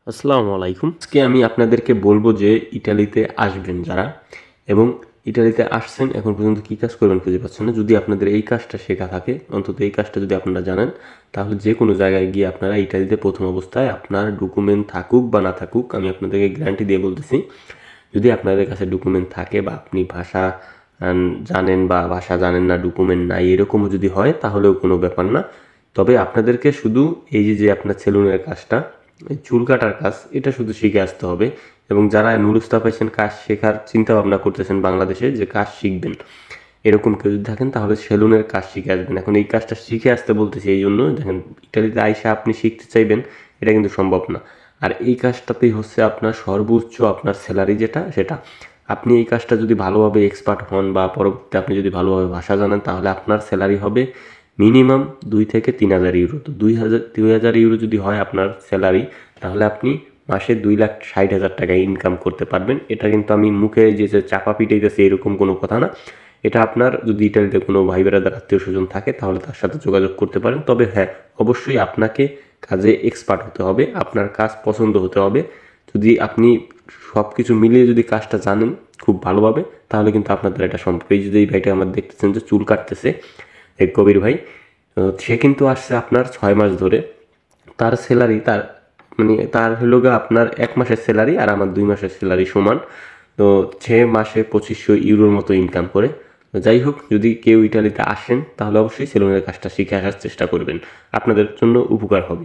আসসালামু আলাইকুম। আজকে আমি আপনাদেরকে বলবো যে ইটালিতে আসবেন যারা এবং ইটালিতে আসছেন এখন পর্যন্ত কী কাজ করবেন খুঁজে পাচ্ছেন না। যদি আপনাদের এই কাজটা শেখা থাকে, অন্তত এই কাজটা যদি আপনারা জানেন, তাহলে যে কোনো জায়গায় গিয়ে আপনারা ইটালিতে প্রথম অবস্থায় আপনার ডকুমেন্ট থাকুক বা না থাকুক, আমি আপনাদেরকে গ্যারান্টি দিয়ে বলতেছি, যদি আপনাদের কাছে ডকুমেন্ট থাকে বা আপনি ভাষা জানেন বা ভাষা জানেন না, ডকুমেন্ট নাই, এরকমও যদি হয় তাহলেও কোনো ব্যাপার না। তবে আপনাদেরকে শুধু এই যে আপনার সেলুনের কাজটা, এই চুল কাটার কাজ, এটা শুধু শিখে আসতে হবে। এবং যারা নুরুস্তা পাইছেন, কাজ শেখার চিন্তা ভাবনা করতেছেন বাংলাদেশে যে কাজ শিখবেন, এরকম কেউ যদি থাকেন তাহলে সেলুনের কাজ শিখে আসবেন। এখন এই কাজটা শিখে আসতে বলতেছি এই জন্য, দেখেন ইটালিতে আইসা আপনি শিখতে চাইবেন, এটা কিন্তু সম্ভব না। আর এই কাজটাতেই হচ্ছে আপনার সর্বোচ্চ আপনার স্যালারি যেটা, সেটা আপনি এই কাজটা যদি ভালোভাবে এক্সপার্ট হন বা পরবর্তীতে আপনি যদি ভালোভাবে ভাষা জানেন, তাহলে আপনার স্যালারি হবে মিনিমাম 2 থেকে 3 হাজার ইউরো। তো 2 হাজার ইউরো যদি হয় আপনার স্যালারি, তাহলে আপনি মাসে 2,60,000 টাকা ইনকাম করতে পারবেন। এটা কিন্তু আমি মুখে যে চাপা পিটাইতেছি এরকম কোনো কথা না। এটা আপনার যদি ইটালিতে কোনো ভাই বেড়াদার আত্মীয় স্বজন থাকে তাহলে তার সাথে যোগাযোগ করতে পারেন। তবে হ্যাঁ, অবশ্যই আপনাকে কাজে এক্সপার্ট হতে হবে, আপনার কাজ পছন্দ হতে হবে। যদি আপনি সব কিছু মিলিয়ে যদি কাজটা জানেন খুব ভালোভাবে, তাহলে কিন্তু আপনাদের এটা সম্ভব। এই যদি এই ভাইটা আমার দেখতেছেন যে চুল কাটতেছে, এক কবির ভাই, সে কিন্তু আসছে আপনার 6 মাস ধরে। তার স্যালারি, তার হলো গিয়ে আপনার 1 মাসের স্যালারি আর আমার 2 মাসের স্যালারি সমান। তো সে মাসে 2500 ইউরোর মতো ইনকাম করে। তো যাই হোক, যদি কেউ ইটালিতে আসেন তাহলে অবশ্যই সেলুনের কাজটা শিখে আসার চেষ্টা করবেন, আপনাদের জন্য উপকার হবে।